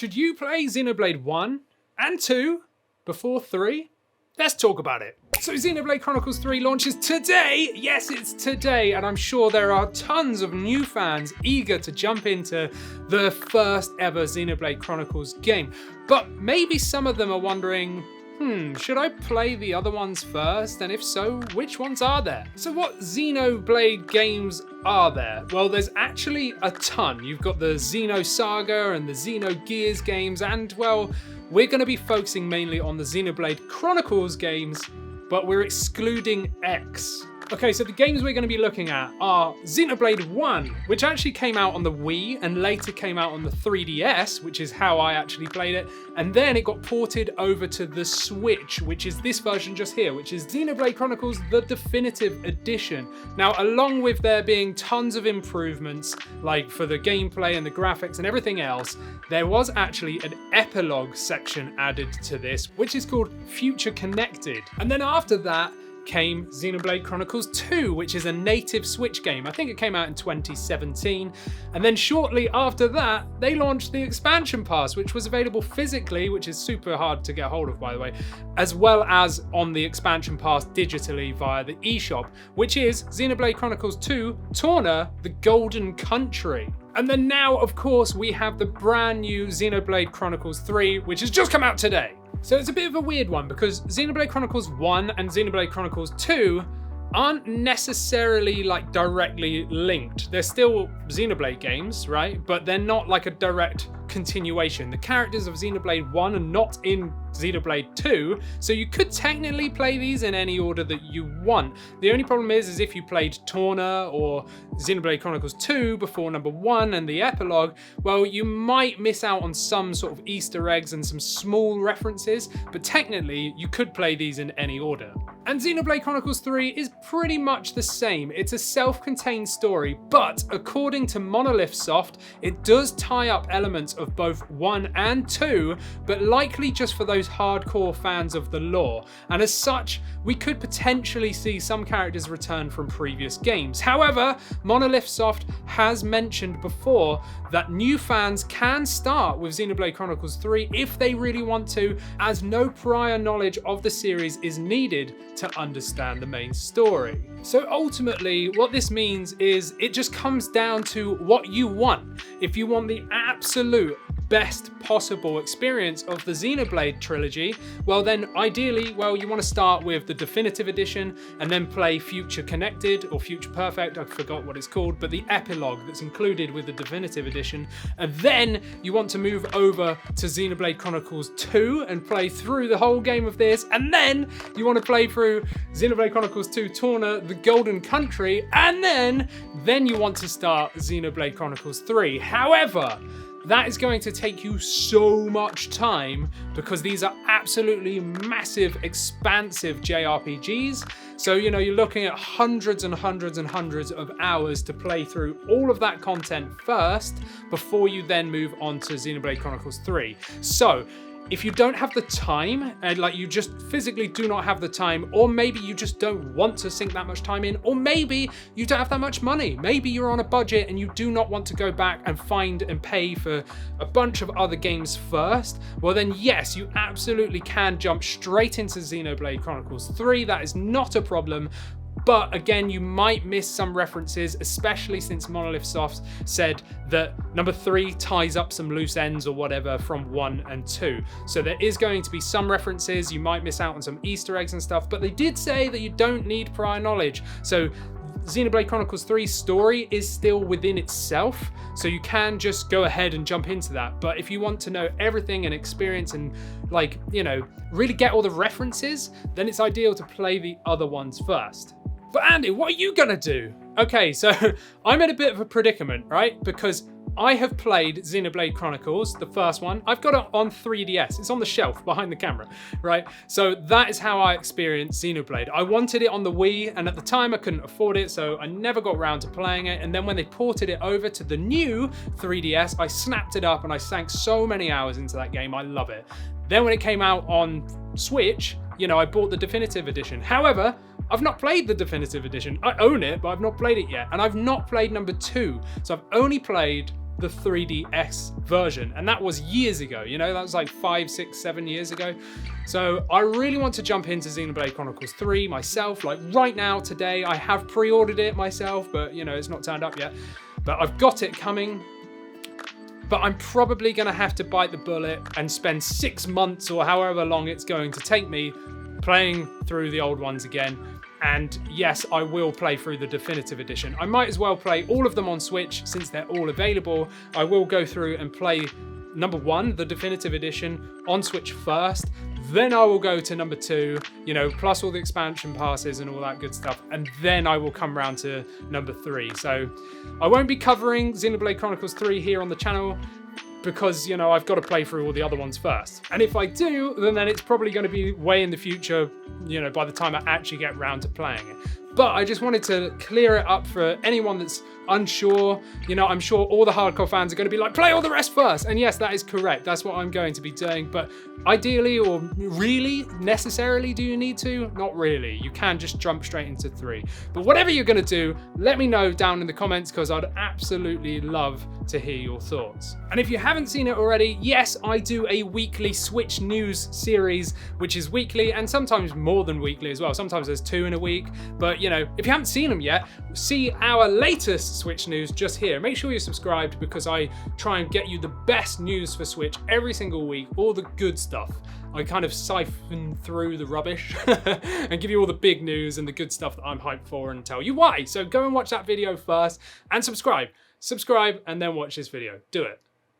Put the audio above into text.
Should you play Xenoblade 1 and 2 before 3? Let's talk about it. So Xenoblade Chronicles 3 launches today. Yes, it's today. And I'm sure there are tons of new fans eager to jump into the first ever Xenoblade Chronicles game. But maybe some of them are wondering, should I play the other ones first? And if so, which ones are there? So what Xenoblade games are there? Well, there's actually a ton. You've got the Xenosaga and the Xenogears games, and well, we're going to be focusing mainly on the Xenoblade Chronicles games, but we're excluding X. Okay, so the games we're going to be looking at are Xenoblade 1, which actually came out on the Wii and later came out on the 3DS, which is how I actually played it, and then it got ported over to the Switch, which is this version just here, which is Xenoblade Chronicles the Definitive Edition. Now, along with there being tons of improvements, like for the gameplay and the graphics and everything else, there was actually an epilogue section added to this, which is called Future Connected. And then after that, came Xenoblade Chronicles 2, which is a native Switch game. I think it came out in 2017. And then shortly after that, they launched the expansion pass, which was available physically, which is super hard to get hold of, by the way, as well as on the expansion pass digitally via the eShop, which is Xenoblade Chronicles 2, Torna The Golden Country. And then now, of course, we have the brand new Xenoblade Chronicles 3, which has just come out today. So it's a bit of a weird one because Xenoblade Chronicles 1 and Xenoblade Chronicles 2 aren't necessarily like directly linked. They're still Xenoblade games, right? But they're not like a direct continuation. The characters of Xenoblade 1 are not in Xenoblade 2, so you could technically play these in any order that you want. The only problem is if you played Torna or Xenoblade Chronicles 2 before number 1 and the epilogue, well, you might miss out on some sort of Easter eggs and some small references, but technically you could play these in any order. And Xenoblade Chronicles 3 is pretty much the same. It's a self-contained story, but according to Monolith Soft, it does tie up elements of both 1 and 2, but likely just for those hardcore fans of the lore. And as such, we could potentially see some characters return from previous games. However, Monolith Soft has mentioned before that new fans can start with Xenoblade Chronicles 3 if they really want to, as no prior knowledge of the series is needed to understand the main story. So ultimately, what this means is it just comes down to what you want. If you want the absolute best possible experience of the Xenoblade trilogy, well then ideally, well, you want to start with the Definitive Edition and then play Future Connected or Future Perfect, I forgot what it's called, but the epilogue that's included with the Definitive Edition. And then you want to move over to Xenoblade Chronicles 2 and play through the whole game of this, and then you want to play through Xenoblade Chronicles 2 Torna The Golden Country, and then you want to start Xenoblade Chronicles 3. However, that is going to take you so much time because these are absolutely massive, expansive JRPGs. So, you know, you're looking at hundreds and hundreds and hundreds of hours to play through all of that content first before you then move on to Xenoblade Chronicles 3. So, if you don't have the time, and like you just physically do not have the time, or maybe you just don't want to sink that much time in, or maybe you don't have that much money, maybe you're on a budget and you do not want to go back and find and pay for a bunch of other games first, well then yes, you absolutely can jump straight into Xenoblade Chronicles 3, that is not a problem. But again, you might miss some references, especially since Monolith Soft said that number 3 ties up some loose ends or whatever from 1 and 2. So there is going to be some references, you might miss out on some Easter eggs and stuff, but they did say that you don't need prior knowledge. So Xenoblade Chronicles 3's story is still within itself, so you can just go ahead and jump into that. But if you want to know everything and experience and, like, you know, really get all the references, then it's ideal to play the other ones first. But Andy, what are you gonna do? Okay, so I'm in a bit of a predicament, right? Because I have played Xenoblade Chronicles, the first one. I've got it on 3DS. It's on the shelf behind the camera, right? So that is how I experienced Xenoblade. I wanted it on the Wii, and at the time I couldn't afford it, so I never got around to playing it. And then when they ported it over to the new 3DS, I snapped it up and I sank so many hours into that game. I love it. Then when it came out on Switch, you know, I bought the Definitive Edition. However, I've not played the Definitive Edition. I own it, but I've not played it yet. And I've not played number 2. So I've only played the 3DS version, and that was years ago, you know, that was like 5, 6, 7 years ago. So I really want to jump into Xenoblade Chronicles 3 myself, like right now, today. I have pre-ordered it myself, but you know, it's not turned up yet. But I've got it coming. But I'm probably gonna have to bite the bullet and spend 6 months or however long it's going to take me playing through the old ones again. And yes, I will play through the Definitive Edition. I might as well play all of them on Switch since they're all available. I will go through and play number 1, the Definitive Edition, on Switch first. Then I will go to number 2, you know, plus all the expansion passes and all that good stuff. And then I will come around to number 3. So I won't be covering Xenoblade Chronicles 3 here on the channel because, you know, I've got to play through all the other ones first. And if I do, then it's probably going to be way in the future, you know, by the time I actually get round to playing it. But I just wanted to clear it up for anyone that's unsure. You know, I'm sure all the hardcore fans are going to be like, play all the rest first. And yes, that is correct. That's what I'm going to be doing. But ideally, or really, necessarily, do you need to? Not really. You can just jump straight into 3. But whatever you're going to do, let me know down in the comments because I'd absolutely love to hear your thoughts. And if you haven't seen it already, yes, I do a weekly Switch news series, which is weekly and sometimes more than weekly as well. Sometimes there's 2 in a week. But, you know, if you haven't seen them yet, see our latest Switch news just here. Make sure you're subscribed because I try and get you the best news for Switch every single week, all the good stuff. I kind of siphon through the rubbish and give you all the big news and the good stuff that I'm hyped for and tell you why. So go and watch that video first and subscribe. Subscribe and then watch this video. Do it.